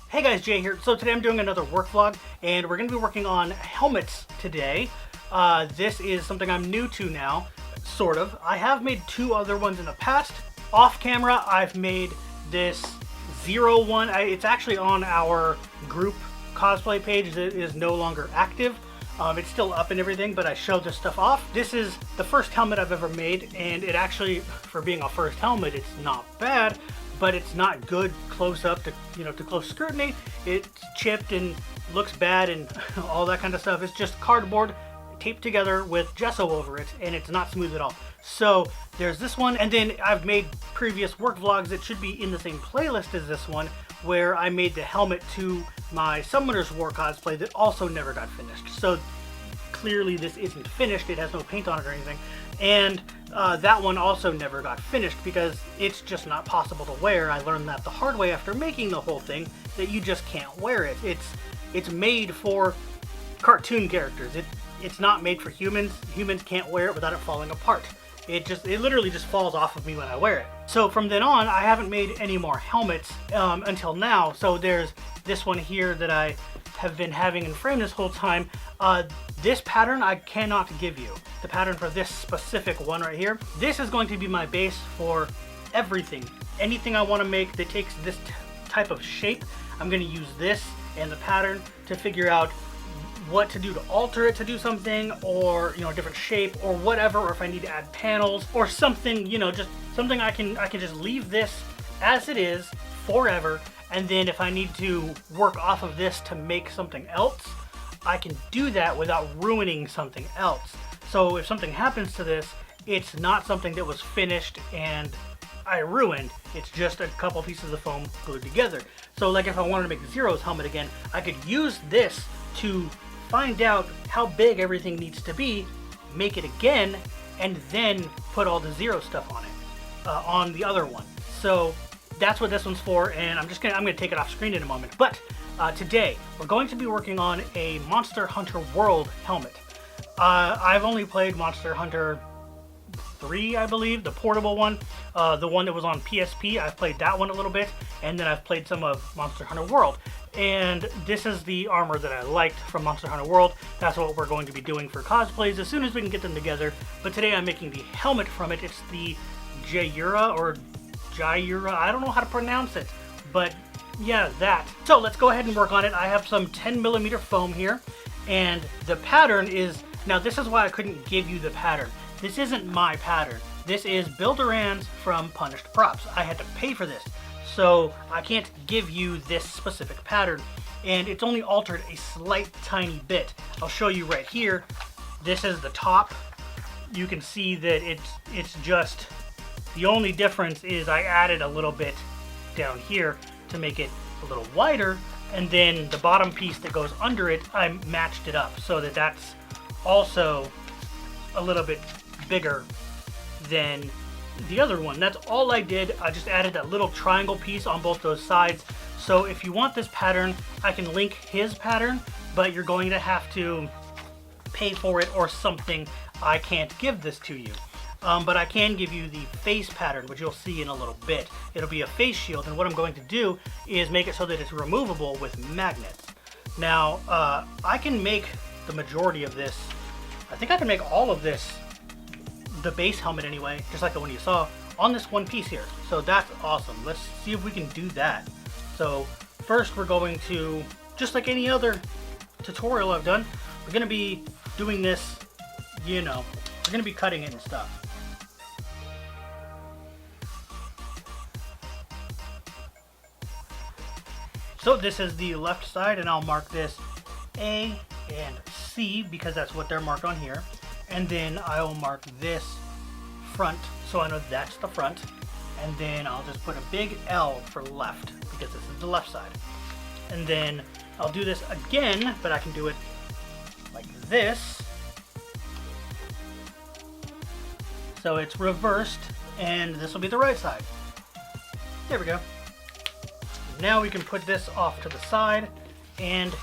Hey guys, Jay here. So today I'm doing another work vlog, and we're going to be working on helmets today. This is something I'm new to now, sort of. I have made two other ones in the past. Off camera, I've made this zero one. It's actually on our group cosplay page. It is no longer active. It's still up and everything, but I showed this stuff off. This is the first helmet I've ever made, and it actually, for being a first helmet, it's not bad. But it's not good close up to, to close scrutiny. It's chipped and looks bad and all that kind of stuff. It's just cardboard taped together with gesso over it, and it's not smooth at all. So there's this one, and then I've made previous work vlogs that should be in the same playlist as this one, where I made the helmet to my Summoner's War cosplay that also never got finished. So clearly this isn't finished. It has no paint on it or anything. And that one also never got finished because it's just not possible to wear. I learned that the hard way after making the whole thing, that you just can't wear it. It's made for cartoon characters. It's not made for humans. Humans can't wear it without it falling apart. It literally just falls off of me when I wear it. So from then on, I haven't made any more helmets until now. So there's this one here that I have been having in frame this whole time. This pattern I cannot give you. The pattern for this specific one right here. This is going to be my base for everything. Anything I want to make that takes this type of shape, I'm going to use this and the pattern to figure out what to do to alter it to do something, or a different shape or whatever, or if I need to add panels or something, just something I can just leave this as it is forever, and then if I need to work off of this to make something else, I can do that without ruining something else. So if something happens to this, it's not something that was finished and I ruined. It's just a couple pieces of foam glued together. So like if I wanted to make Zero's helmet again, I could use this to find out how big everything needs to be, make it again, and then put all the Zero stuff on it, on the other one. So that's what this one's for, and I'm gonna take it off screen in a moment. But today we're going to be working on a Monster Hunter World helmet. I've only played Monster Hunter 3, I believe, the portable one, the one that was on PSP. I've played that one a little bit, and then I've played some of Monster Hunter World. And this is the armor that I liked from Monster Hunter World. That's what we're going to be doing for cosplays as soon as we can get them together. But today I'm making the helmet from it. It's the Jayura or Jayura. I don't know how to pronounce it, but yeah, that. So let's go ahead and work on it. I have some 10mm foam here, and the pattern is, now this is why I couldn't give you the pattern. This isn't my pattern. This is Bill Duran's from Punished Props. I had to pay for this, so I can't give you this specific pattern, and it's only altered a slight tiny bit. I'll show you right here. This is the top. You can see that it's just, the only difference is I added a little bit down here to make it a little wider, and then the bottom piece that goes under it, I matched it up so that that's also a little bit bigger than the other one. That's all I did. I just added that little triangle piece on both those sides. So if you want this pattern, I can link his pattern, but you're going to have to pay for it or something. I can't give this to you. But I can give you the face pattern, which you'll see in a little bit. It'll be a face shield, and what I'm going to do is make it so that it's removable with magnets. Now, I can make the majority of this. I think I can make all of this, the base helmet anyway, just like the one you saw, on this one piece here. So that's awesome. Let's see if we can do that. So first we're going to, just like any other tutorial I've done, we're going to be doing this, we're going to be cutting it and stuff. So this is the left side, and I'll mark this A and C because that's what they're marked on here. And then I will mark this front, so I know that's the front. And then I'll just put a big L for left because this is the left side. And then I'll do this again, but I can do it like this. So it's reversed, and this will be the right side. There we go. Now we can put this off to the side and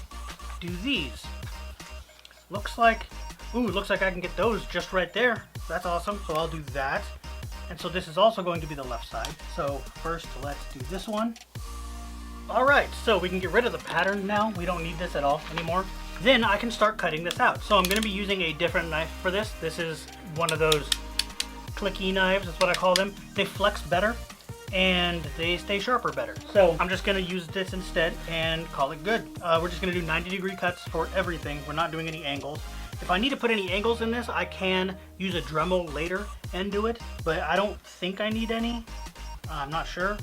do these. Looks like I can get those just right there. That's awesome. So I'll do that. And so this is also going to be the left side. So first let's do this one. Alright, so we can get rid of the pattern now. We don't need this at all anymore. Then I can start cutting this out. So I'm going to be using a different knife for this. This is one of those clicky knives, that's what I call them. They flex better and they stay sharper better. So I'm just going to use this instead and call it good. We're just going to do 90-degree cuts for everything. We're not doing any angles. If I need to put any angles in this, I can use a Dremel later and do it, but I don't think I need any. I'm not sure.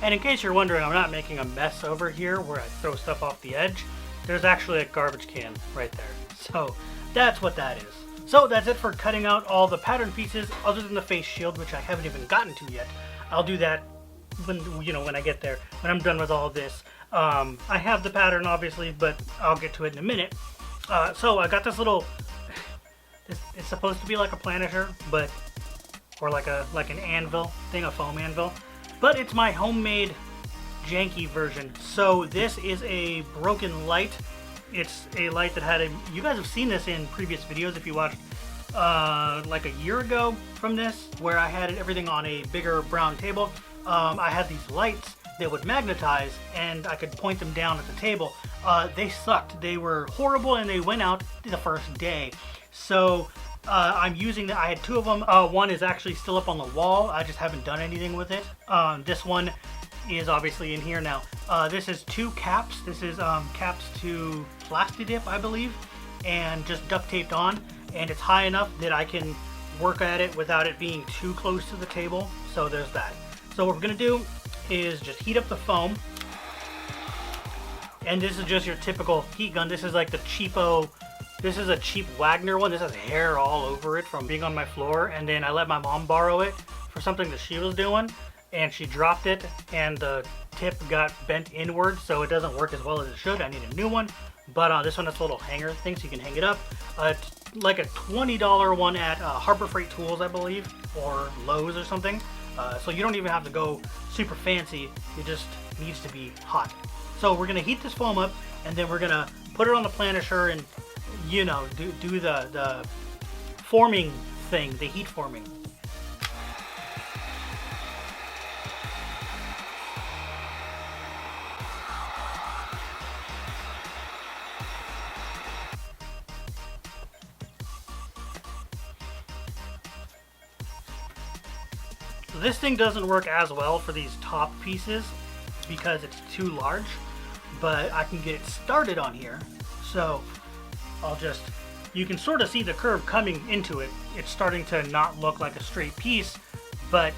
And in case you're wondering, I'm not making a mess over here where I throw stuff off the edge. There's actually a garbage can right there. So that's what that is. So that's it for cutting out all the pattern pieces other than the face shield, which I haven't even gotten to yet. I'll do that when I get there, when I'm done with all of this. I have the pattern obviously, but I'll get to it in a minute. So I got this little, it's supposed to be like a planisher, but, or like an anvil thing, a foam anvil. But it's my homemade janky version. So this is a broken light. It's a light that had a, you guys have seen this in previous videos if you watched like a year ago from this, where I had everything on a bigger brown table. I had these lights that would magnetize and I could point them down at the table. They sucked. They were horrible and they went out the first day. So I'm using that. I had two of them. One is actually still up on the wall. I just haven't done anything with it. This one is obviously in here now. This is two caps. This is caps to Plastidip, I believe, and just duct taped on. And it's high enough that I can work at it without it being too close to the table. So there's that. So what we're gonna do is just heat up the foam. And this is just your typical heat gun. This is like the cheapo. This is a cheap Wagner one. This has hair all over it from being on my floor. And then I let my mom borrow it for something that she was doing. And she dropped it and the tip got bent inward, so it doesn't work as well as it should. I need a new one. But this one has a little hanger thing so you can hang it up. It's like a $20 one at Harbor Freight Tools, I believe, or Lowe's or something. So you don't even have to go super fancy. It just needs to be hot. So we're gonna heat this foam up and then we're gonna put it on the planisher and, you know, do the forming thing, the heat forming. So this thing doesn't work as well for these top pieces because it's too large, but I can get it started on here. So I'll just, you can sort of see the curve coming into it. It's starting to not look like a straight piece, but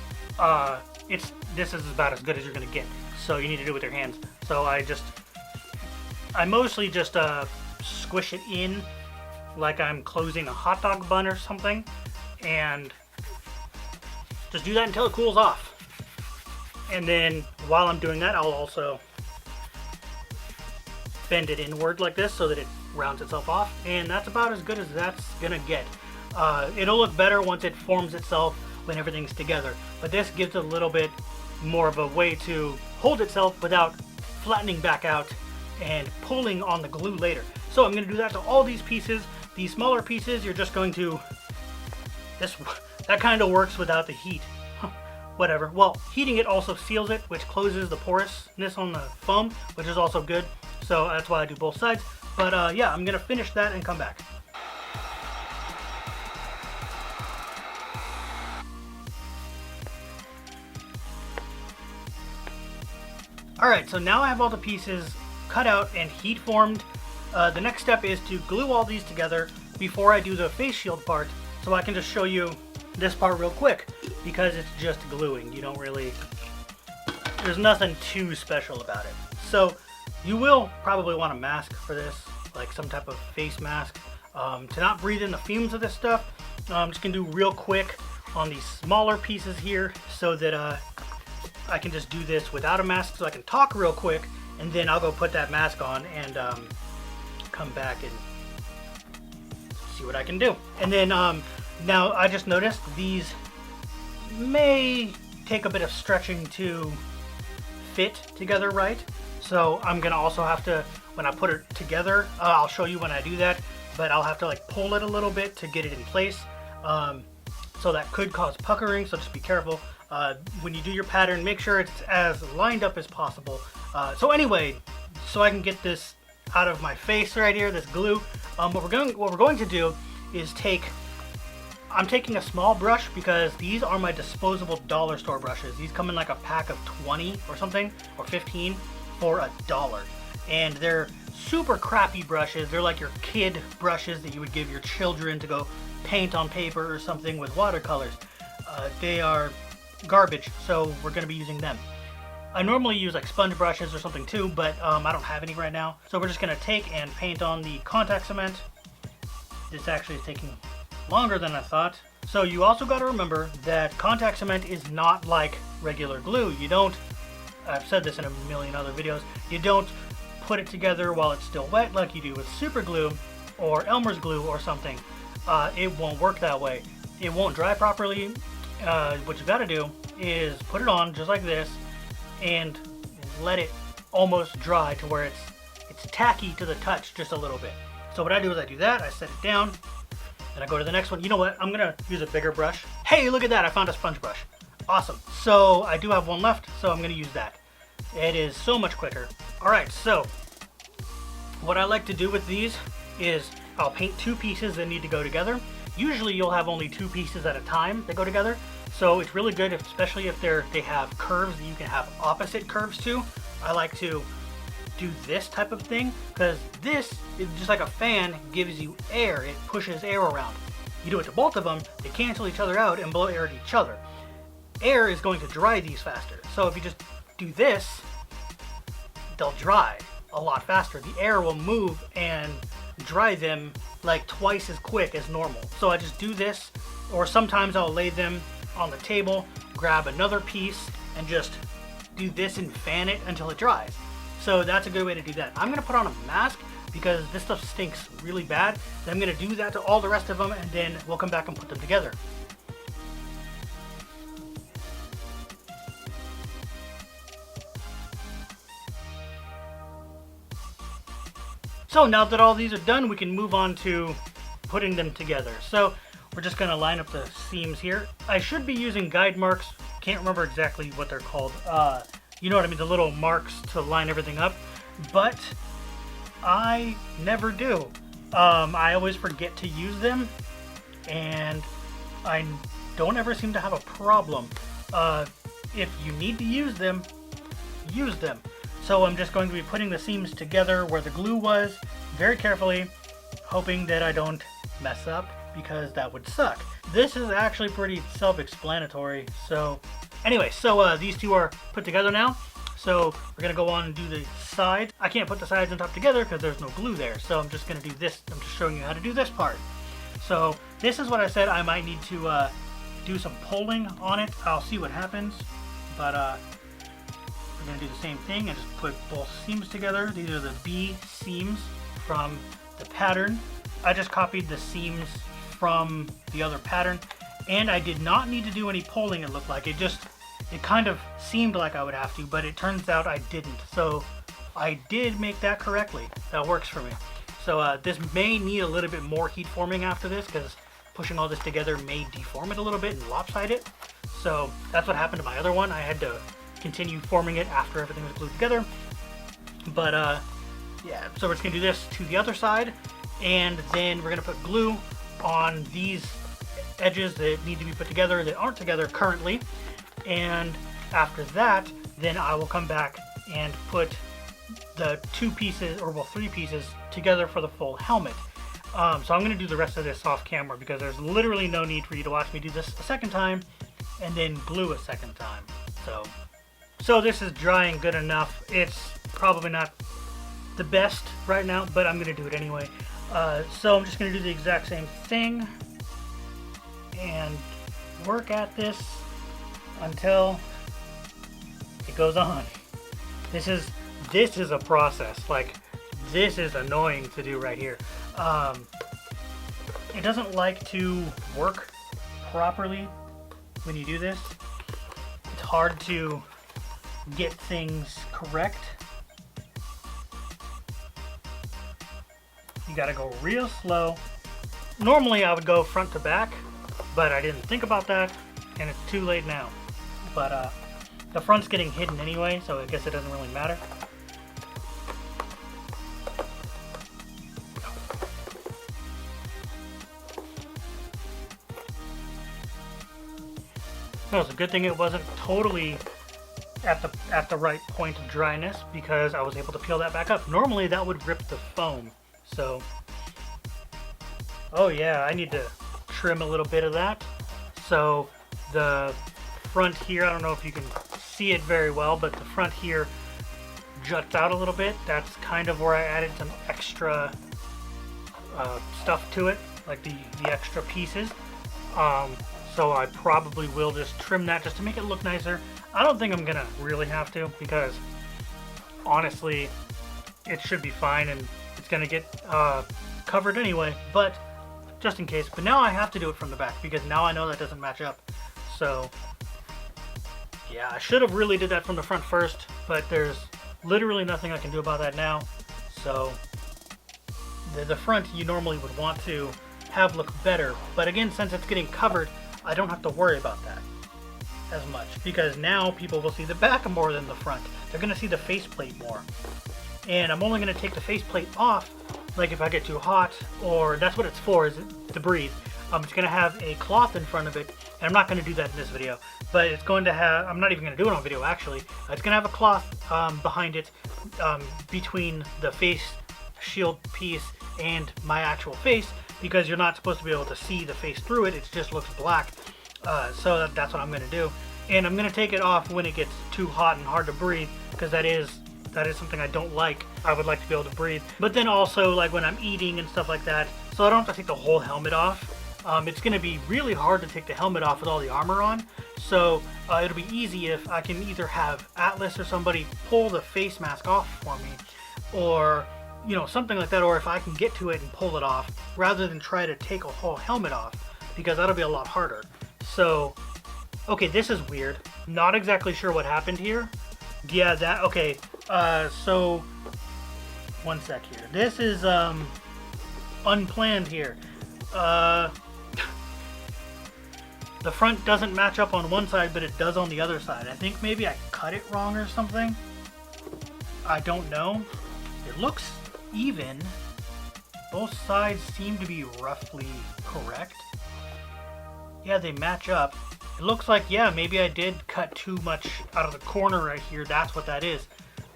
this is about as good as you're gonna get. So you need to do it with your hands. So I mostly just squish it in like I'm closing a hot dog bun or something, and just do that until it cools off. And then while I'm doing that, I'll also bend it inward like this so that it rounds itself off, and that's about as good as that's gonna get. It'll look better once it forms itself when everything's together, but this gives a little bit more of a way to hold itself without flattening back out and pulling on the glue later. So I'm gonna do that to all these pieces. These smaller pieces, you're just going to, that kind of works without the heat. Whatever. Well, heating it also seals it, which closes the porousness on the foam, which is also good. So that's why I do both sides. But yeah, I'm gonna finish that and come back. Alright, so now I have all the pieces cut out and heat formed. The next step is to glue all these together before I do the face shield part. So I can just show you this part real quick because it's just gluing. You don't really, there's nothing too special about it. So you will probably want a mask for this, like some type of face mask, to not breathe in the fumes of this stuff. I'm just gonna do real quick on these smaller pieces here so that I can just do this without a mask, so I can talk real quick, and then I'll go put that mask on and come back and see what I can do. And then now I just noticed these may take a bit of stretching to fit together right. So I'm gonna also have to, when I put it together, I'll show you when I do that, but I'll have to like pull it a little bit to get it in place. So that could cause puckering, so just be careful. When you do your pattern, make sure it's as lined up as possible. So anyway, so I can get this out of my face right here, this glue. What we're going to do is I'm taking a small brush because these are my disposable dollar store brushes. These come in like a pack of 20 or something, or 15 for $1. And they're super crappy brushes. They're like your kid brushes that you would give your children to go paint on paper or something with watercolors. They are garbage, so we're going to be using them. I normally use like sponge brushes or something too, but I don't have any right now. So we're just going to take and paint on the contact cement. This actually is taking longer than I thought. So you also got to remember that contact cement is not like regular glue. You don't, I've said this in a million other videos, you don't put it together while it's still wet like you do with super glue or Elmer's glue or something. It won't work that way. It won't dry properly. What you got to do is put it on just like this and let it almost dry to where it's tacky to the touch just a little bit. So what I do is I do that, I set it down, and I go to the next one. You know what? I'm gonna use a bigger brush. Hey, look at that, I found a sponge brush. Awesome. So I do have one left, so I'm gonna use that. It is so much quicker. All right, so what I like to do with these is I'll paint two pieces that need to go together. Usually you'll have only two pieces at a time that go together. So it's really good, especially if they have curves that you can have opposite curves to. I like to do this type of thing because this is just like a fan, gives you air. It pushes air around. You do it to both of them, they cancel each other out and blow air at each other. Air is going to dry these faster. So if you just do this, they'll dry a lot faster. The air will move and dry them like twice as quick as normal. So I just do this, or sometimes I'll lay them on the table, grab another piece, and just do this and fan it until it dries. So that's a good way to do that. I'm gonna put on a mask because this stuff stinks really bad. Then I'm gonna do that to all the rest of them, and then we'll come back and put them together. So now that all these are done, we can move on to putting them together. So we're just gonna line up the seams here. I should be using guide marks. Can't remember exactly what they're called. You know what I mean, the little marks to line everything up. But I never do. I always forget to use them, and I don't ever seem to have a problem. If you need to use them, use them. So I'm just going to be putting the seams together where the glue was, very carefully, hoping that I don't mess up, because that would suck. This is actually pretty self-explanatory. So anyway, so these two are put together now. So we're gonna go on and do the side. I can't put the sides on top together because there's no glue there. So I'm just gonna do this. I'm just showing you how to do this part. So this is what I said. I might need to do some pulling on it. I'll see what happens. But we're gonna do the same thing and just put both seams together. These are the B seams from the pattern. I just copied the seams from the other pattern, and I did not need to do any pulling. It looked like it kind of seemed like I would have to, but it turns out I didn't. So I did make that correctly. That works for me. So this may need a little bit more heat forming after this, because pushing all this together may deform it a little bit and lopside it. So that's what happened to my other one. I had to continue forming it after everything was glued together. But yeah, so we're just gonna do this to the other side, and then we're gonna put glue on these edges that need to be put together that aren't together currently. And after that, then I will come back and put the two pieces, or well, three pieces together for the full helmet. So I'm going to do the rest of this off camera because there's literally no need for you to watch me do this a second time and then glue a second time. So this is drying good enough. It's probably not the best right now, but I'm going to do it anyway. So I'm just going to do the exact same thing and work at this until it goes on. This is a process. Like, this is annoying to do right here. It doesn't like to work properly when you do this. It's hard to get things correct. You gotta go real slow. Normally I would go front to back, but I didn't think about that, and it's too late now. But the front's getting hidden anyway, so I guess it doesn't really matter. No, it's a good thing it wasn't totally at the right point of dryness, because I was able to peel that back up. Normally that would rip the foam. So, oh yeah, I need to trim a little bit of that. So the front here, I don't know if you can see it very well, but the front here juts out a little bit. That's kind of where I added some extra stuff to it, like the extra pieces. So I probably will just trim that just to make it look nicer. I don't think I'm gonna really have to, because honestly it should be fine, and it's gonna get covered anyway, but just in case. But now I have to do it from the back, because now I know that doesn't match up. So yeah, I should have really did that from the front first, but there's literally nothing I can do about that now. So the front you normally would want to have look better, but again, since it's getting covered, I don't have to worry about that as much, because now people will see the back more than the front. They're going to see the faceplate more. And I'm only going to take the faceplate off, like if I get too hot, or that's what it's for, is to breathe. It's going to have a cloth in front of it, and I'm not going to do that in this video, but it's going to have, I'm not even going to do it on video actually, it's going to have a cloth behind it, between the face shield piece and my actual face, because you're not supposed to be able to see the face through it, it just looks black. So that's what I'm going to do. And I'm going to take it off when it gets too hot and hard to breathe, because that is something I don't like. I would like to be able to breathe. But then also, like when I'm eating and stuff like that, so I don't have to take the whole helmet off. It's going to be really hard to take the helmet off with all the armor on. So it'll be easy if I can either have Atlas or somebody pull the face mask off for me, or you know, something like that, or if I can get to it and pull it off, rather than try to take a whole helmet off, because that'll be a lot harder. So, okay, this is weird. Not exactly sure what happened here. Yeah, that, okay, so, one sec here. This is, unplanned here. The front doesn't match up on one side, but it does on the other side. I think maybe I cut it wrong or something. I don't know. It looks even. Both sides seem to be roughly correct. Yeah, they match up. It looks like, yeah, maybe I did cut too much out of the corner right here. That's what that is.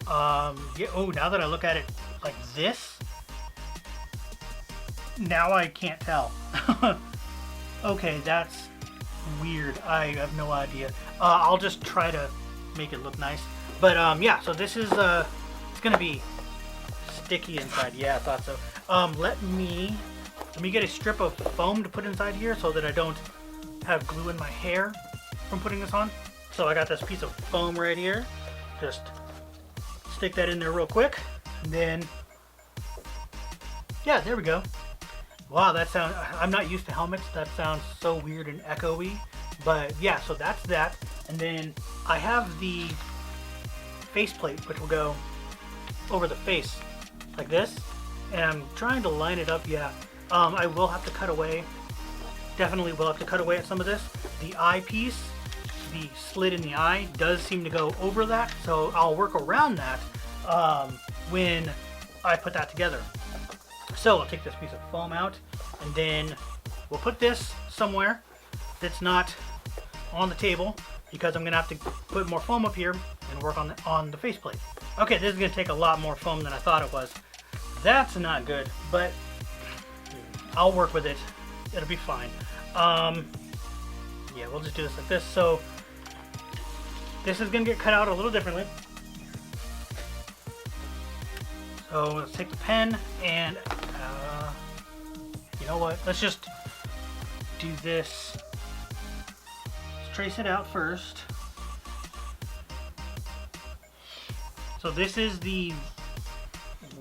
Yeah, oh, now that I look at it like this, now I can't tell. Okay, that's weird. I have no idea. I'll just try to make it look nice. But yeah, so this is it's gonna be sticky inside. Yeah, I thought so. Let me get a strip of foam to put inside here so that I don't have glue in my hair from putting this on. So I got this piece of foam right here. Just stick that in there real quick, and then yeah, there we go. Wow, that sounds, I'm not used to helmets. That sounds so weird and echoey. But yeah, so that's that. And then I have the faceplate, which will go over the face like this. And I'm trying to line it up, yeah. I will have to cut away. Definitely will have to cut away at some of this. The eye piece, the slit in the eye, does seem to go over that. So I'll work around that when I put that together. So I'll take this piece of foam out, and then we'll put this somewhere that's not on the table, because I'm gonna have to put more foam up here and work on the faceplate. Okay, this is gonna take a lot more foam than I thought it was. That's not good, but I'll work with it. It'll be fine. Yeah, we'll just do this like this. So this is gonna get cut out a little differently. So let's take the pen and you know what? Let's just do this. Let's trace it out first. So this is the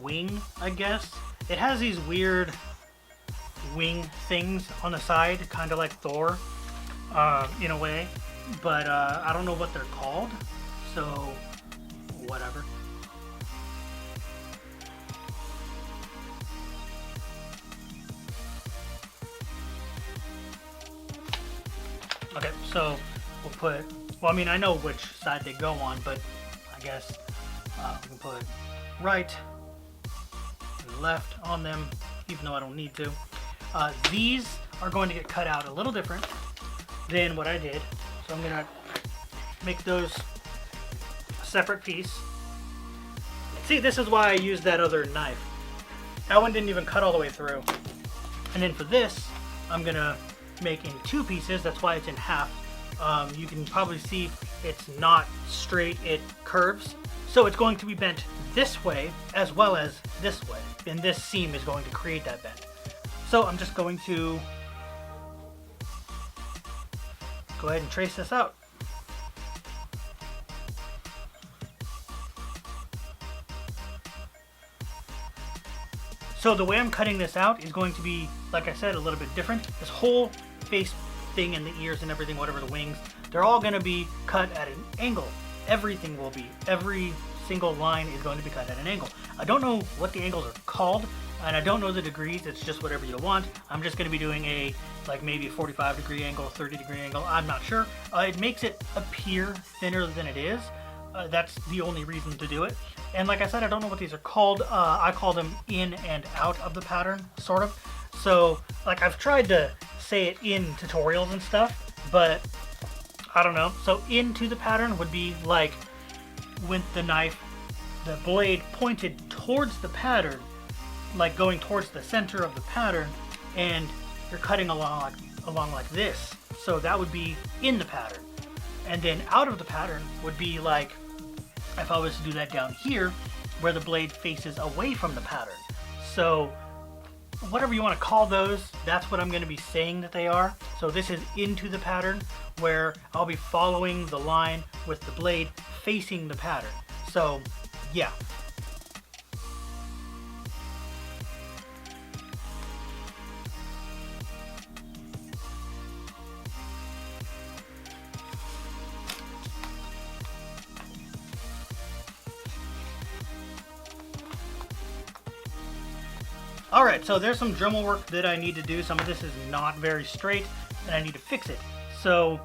wing, I guess. It has these weird wing things on the side, kind of like Thor, in a way. But I don't know what they're called. So whatever. Okay, so we'll put, well, I mean, I know which side they go on, but I guess we can put right and left on them, even though I don't need to. These are going to get cut out a little different than what I did. So I'm gonna make those a separate piece. See, this is why I used that other knife. That one didn't even cut all the way through. And then for this, I'm gonna make in two pieces. That's why it's in half. You can probably see it's not straight, it curves. So it's going to be bent this way as well as this way. And this seam is going to create that bend. So I'm just going to go ahead and trace this out. So the way I'm cutting this out is going to be, like I said, a little bit different. This whole face thing and the ears and everything, whatever, the wings, they're all going to be cut at an angle. Everything will be. Every single line is going to be cut at an angle. I don't know what the angles are called, and I don't know the degrees. It's just whatever you want. I'm just going to be doing a, like maybe a 45-degree angle, 30-degree angle. I'm not sure. It makes it appear thinner than it is. That's the only reason to do it. And like I said, I don't know what these are called. I call them in and out of the pattern, sort of. So, like, I've tried to say it in tutorials and stuff, but I don't know. So into the pattern would be like with the knife, the blade pointed towards the pattern, like going towards the center of the pattern, and you're cutting along like this. So that would be in the pattern. And then out of the pattern would be like if I was to do that down here, where the blade faces away from the pattern. So whatever you want to call those, that's what I'm going to be saying that they are. So this is into the pattern, where I'll be following the line with the blade facing the pattern. So yeah. Alright, so there's some Dremel work that I need to do. Some of this is not very straight, and I need to fix it. So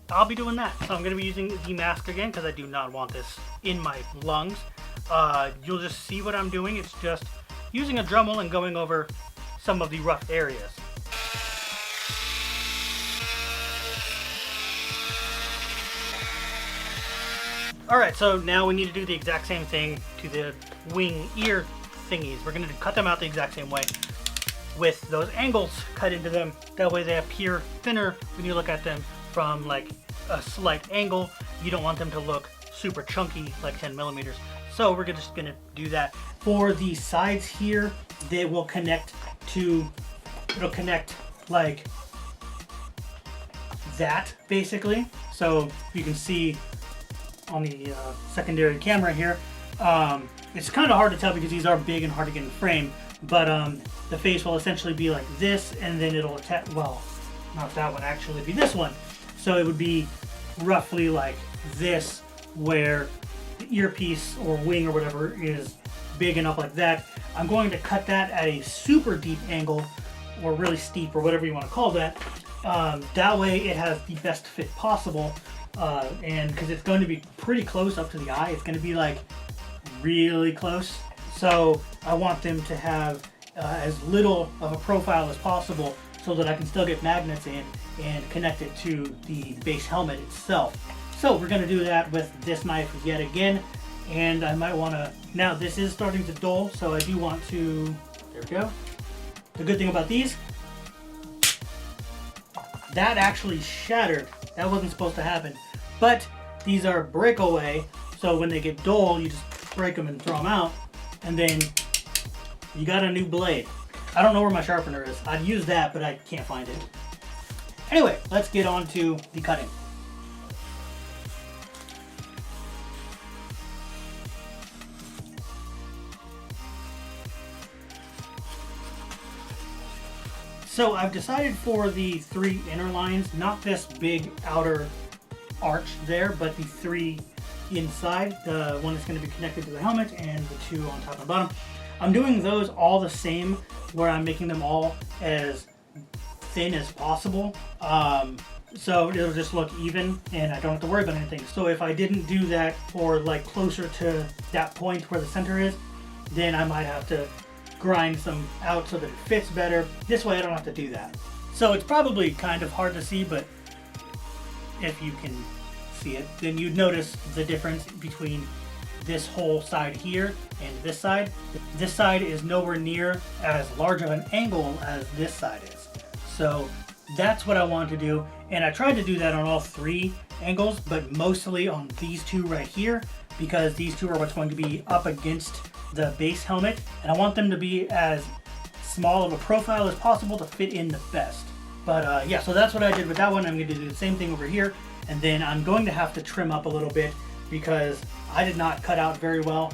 I'll be doing that. So I'm going to be using the mask again, because I do not want this in my lungs. You'll just see what I'm doing. It's just using a Dremel and going over some of the rough areas. Alright, so now we need to do the exact same thing to the wing ear thingies. We're going to cut them out the exact same way with those angles cut into them. That way they appear thinner when you look at them from like a slight angle. You don't want them to look super chunky like 10 millimeters. So we're just going to do that. For the sides here, they will connect to, it'll connect like that basically. So you can see on the secondary camera here, it's kind of hard to tell because these are big and hard to get in frame, but the face will essentially be like this, and then it'll attach, well, not that one, actually be this one. So it would be roughly like this, where the earpiece or wing or whatever is big enough like that. I'm going to cut that at a super deep angle, or really steep, or whatever you want to call that. That way it has the best fit possible, and because it's going to be pretty close up to the eye, it's going to be like really close. So I want them to have as little of a profile as possible, so that I can still get magnets in and connect it to the base helmet itself. So we're going to do that with this knife yet again, and I might want to, now this is starting to dull, so I do want to, there we go. The good thing about these, that actually shattered. That wasn't supposed to happen, but these are breakaway, so when they get dull, you just break them and throw them out, and then you got a new blade. I don't know where my sharpener is. I'd use that, but I can't find it. Anyway, let's get on to the cutting. So I've decided for the 3 inner lines, not this big outer arch there, but the 3 inside, the one that's going to be connected to the helmet, and the two on top and bottom. I'm doing those all the same, where I'm making them all as thin as possible. So it'll just look even, and I don't have to worry about anything. So if I didn't do that, or like closer to that point where the center is, then I might have to grind some out so that it fits better. This way I don't have to do that. So it's probably kind of hard to see, but if you can see it, then you'd notice the difference between this whole side here and this side. This side is nowhere near as large of an angle as this side is. So that's what I wanted to do, and I tried to do that on all three angles, but mostly on these two right here, because these two are what's going to be up against the base helmet, and I want them to be as small of a profile as possible to fit in the best. But yeah, so that's what I did with that one. I'm going to do the same thing over here, and then I'm going to have to trim up a little bit because I did not cut out very well.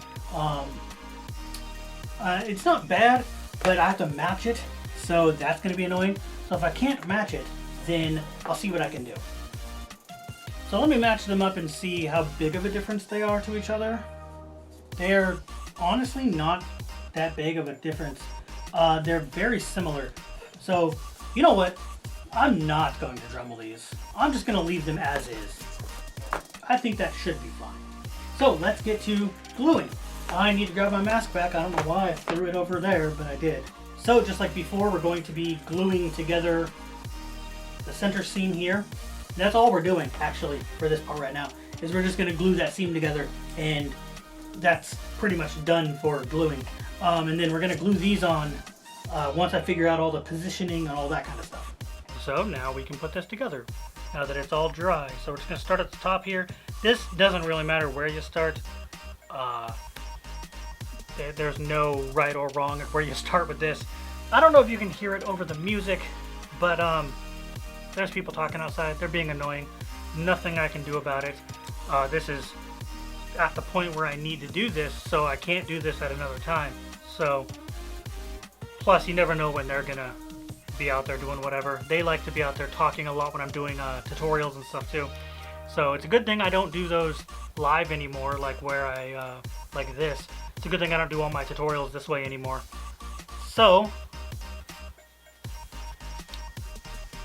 It's not bad, but I have to match it, so that's going to be annoying. So if I can't match it, then I'll see what I can do. So let me match them up and see how big of a difference they are to each other. They're honestly not that big of a difference. They're very similar. So you know what? I'm not going to Dremel these. I'm just going to leave them as is. I think that should be fine. So let's get to gluing. I need to grab my mask back. I don't know why I threw it over there, but I did. So just like before, we're going to be gluing together the center seam here. That's all we're doing actually for this part right now, is we're just going to glue that seam together, and that's pretty much done for gluing. And then we're going to glue these on once I figure out all the positioning and all that kind of stuff. So now we can put this together, now that it's all dry. So we're just going to start at the top here. This doesn't really matter where you start. There's no right or wrong at where you start with this. I don't know if you can hear it over the music, but there's people talking outside. They're being annoying. Nothing I can do about it. This is at the point where I need to do this, so I can't do this at another time. So, plus you never know when they're gonna be out there doing whatever. They like to be out there talking a lot when I'm doing tutorials and stuff too. So it's a good thing I don't do those live anymore, like where I like this. It's a good thing I don't do all my tutorials this way anymore. So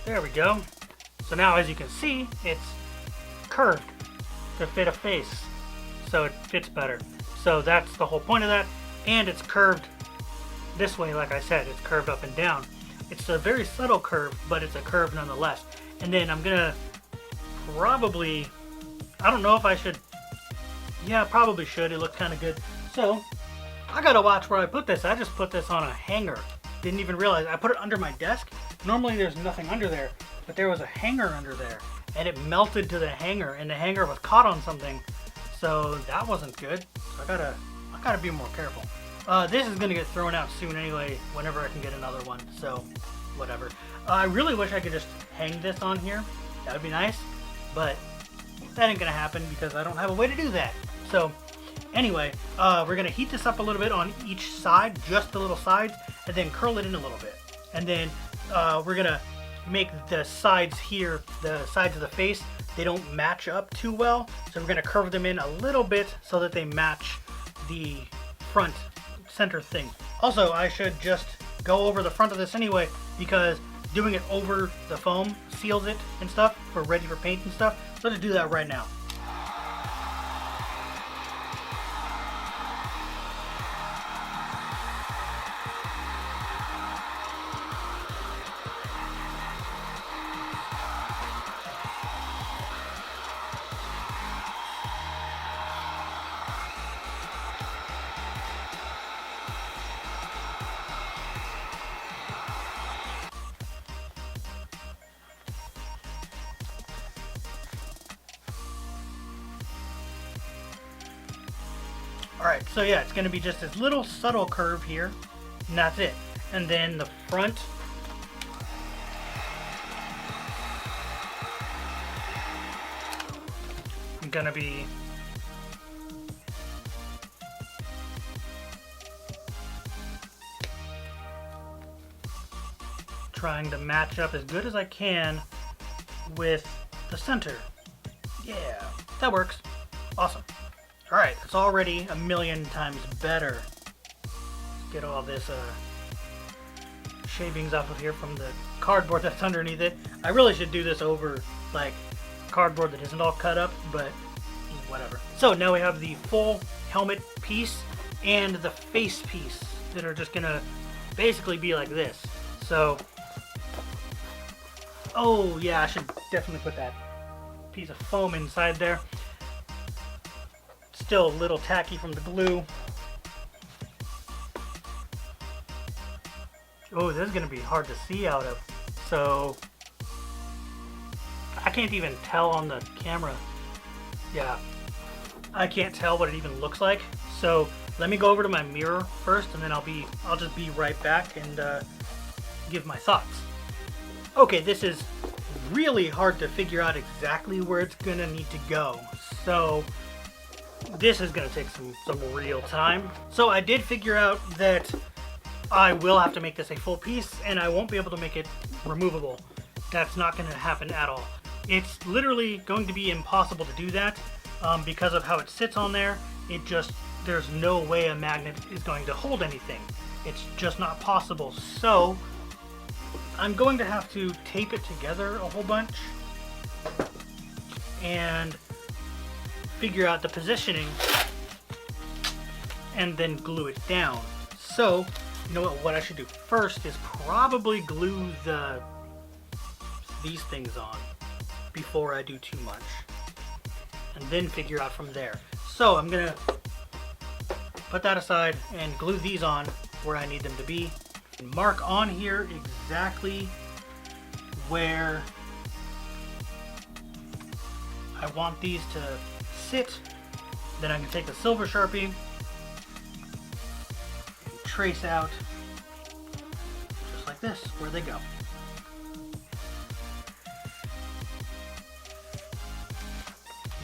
there we go. So now, as you can see, it's curved to fit a face, so it fits better. So that's the whole point of that. And it's curved this way, like I said, it's curved up and down. It's a very subtle curve, but it's a curve nonetheless. And then I'm gonna probably, I don't know if I should, yeah, probably should. It looks kind of good. So I gotta watch where I put this. I just put this on a hanger. Didn't even realize. I put it under my desk. Normally there's nothing under there, but there was a hanger under there, and it melted to the hanger, and the hanger was caught on something. So that wasn't good. So I gotta be more careful. This is gonna get thrown out soon anyway, whenever I can get another one. So whatever. I really wish I could just hang this on here. That would be nice, but that ain't gonna happen because I don't have a way to do that. So anyway, we're gonna heat this up a little bit on each side, just the little sides, and then curl it in a little bit. And then we're gonna make the sides here, the sides of the face, they don't match up too well. So we're gonna curve them in a little bit so that they match the front center thing. Also, I should just go over the front of this anyway, because doing it over the foam seals it and stuff for ready for paint and stuff. So let's do that right now. Alright, so yeah, it's going to be just this little subtle curve here, and that's it. And then the front, I'm going to be trying to match up as good as I can with the center. Yeah, that works. Awesome. Alright, it's already a million times better. Get all this shavings off of here from the cardboard that's underneath it. I really should do this over like cardboard that isn't all cut up, but whatever. So now we have the full helmet piece and the face piece that are just gonna basically be like this. So, oh yeah, I should definitely put that piece of foam inside there. Still a little tacky from the glue. Oh, this is gonna be hard to see out of. So, I can't even tell on the camera. Yeah, I can't tell what it even looks like. So let me go over to my mirror first, and then I'll just be right back and give my thoughts. Okay, this is really hard to figure out exactly where it's gonna need to go. So this is gonna take some real time. So I did figure out that I will have to make this a full piece, and I won't be able to make it removable. That's not gonna happen at all. It's literally going to be impossible to do that because of how it sits on there. There's no way a magnet is going to hold anything. It's just not possible. So I'm going to have to tape it together a whole bunch and figure out the positioning and then glue it down. So, you know what I should do first is probably glue these things on before I do too much, and then figure out from there. So I'm gonna put that aside and glue these on where I need them to be. And mark on here exactly where I want these to sit. Then I can take the silver Sharpie and trace out just like this where they go.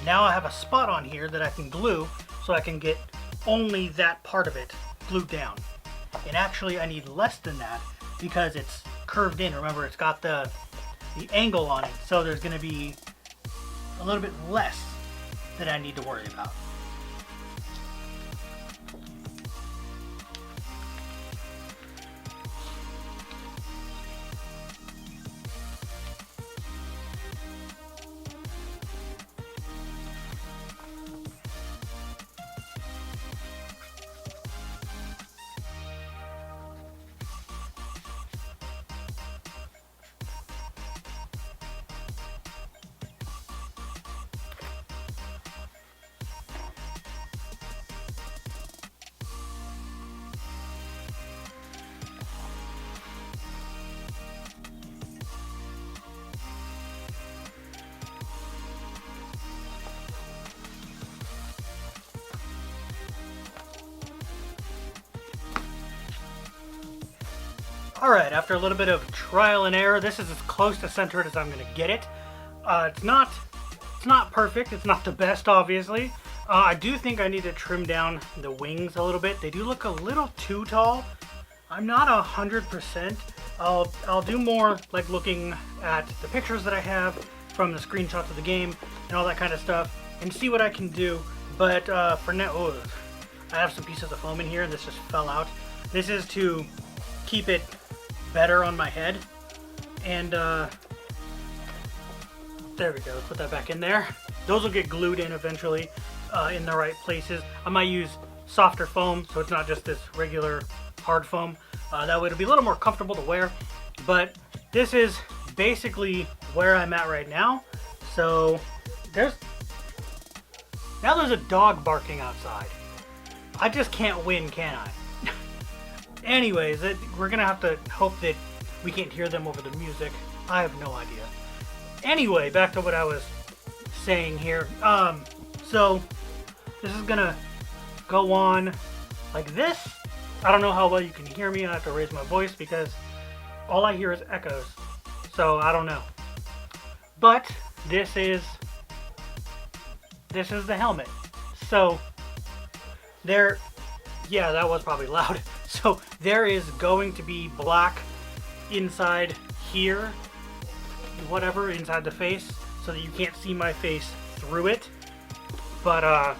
Now I have a spot on here that I can glue, so I can get only that part of it glued down. And actually I need less than that because it's curved in. Remember, it's got the angle on it, so there's going to be a little bit less that I need to worry about. Alright, after a little bit of trial and error, this is as close to centered as I'm going to get it. It's not perfect, it's not the best, obviously. I do think I need to trim down the wings a little bit. They do look a little too tall. I'm not 100%. I'll do more like looking at the pictures that I have from the screenshots of the game and all that kind of stuff and see what I can do. But for now, I have some pieces of foam in here and this just fell out. This is to keep it better on my head, and there we go. Put that back in there. Those will get glued in eventually in the right places. I might use softer foam so it's not just this regular hard foam. That way it'll be a little more comfortable to wear. But this is basically where I'm at right now. So there's a dog barking outside. I just can't win, can I? Anyways, we're gonna have to hope that we can't hear them over the music. I have no idea. Anyway, back to what I was saying here. So this is gonna go on like this. I don't know how well you can hear me. I have to raise my voice because all I hear is echoes. So I don't know. But this is the helmet. So there, yeah, that was probably loud. So there is going to be black inside here, whatever, inside the face, so that you can't see my face through it. But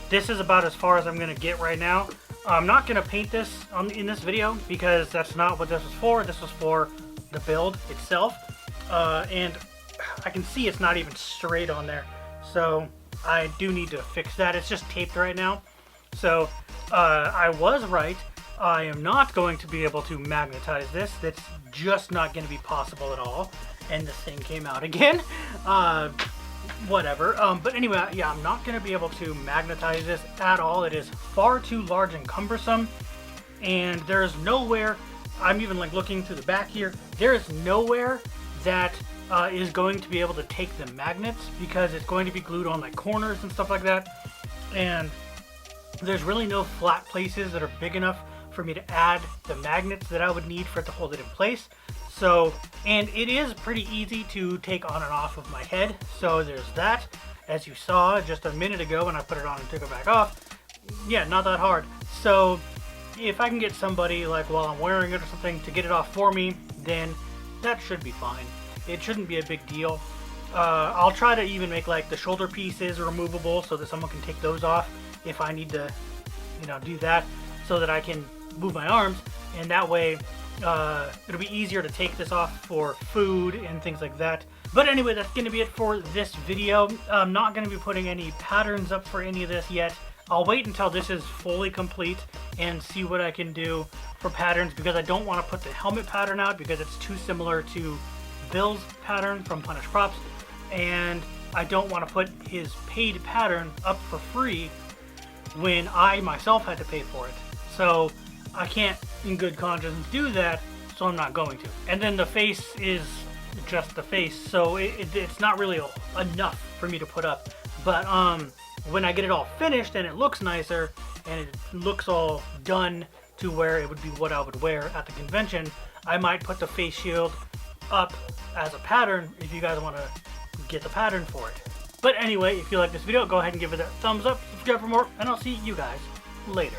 this is about as far as I'm going to get right now. I'm not going to paint this in this video because that's not what this was for. This was for the build itself. And I can see it's not even straight on there. So I do need to fix that. It's just taped right now. So I was right. I am not going to be able to magnetize this. That's just not going to be possible at all. And this thing came out again. Whatever. But anyway, yeah, I'm not going to be able to magnetize this at all. It is far too large and cumbersome. And there's nowhere, I'm even like looking through the back here, there is nowhere that is going to be able to take the magnets because it's going to be glued on like corners and stuff like that. And there's really no flat places that are big enough for me to add the magnets that I would need for it to hold it in place. So, and it is pretty easy to take on and off of my head. So there's that. As you saw just a minute ago when I put it on and took it back off. Yeah, not that hard. So if I can get somebody like while I'm wearing it or something to get it off for me, then that should be fine. It shouldn't be a big deal. I'll try to even make like the shoulder pieces removable so that someone can take those off if I need to, you know, do that so that I can move my arms, and that way it'll be easier to take this off for food and things like that. But anyway, that's going to be it for this video. I'm not going to be putting any patterns up for any of this yet. I'll wait until this is fully complete and see what I can do for patterns, because I don't want to put the helmet pattern out because it's too similar to Bill's pattern from Punished Props, and I don't want to put his paid pattern up for free when I myself had to pay for it. So I can't in good conscience do that, so I'm not going to. And then the face is just the face, so it's not really enough for me to put up. But when I get it all finished and it looks nicer and it looks all done to where it would be what I would wear at the convention, I might put the face shield up as a pattern if you guys want to get the pattern for it. But anyway, if you like this video, go ahead and give it a thumbs up, subscribe for more, and I'll see you guys later.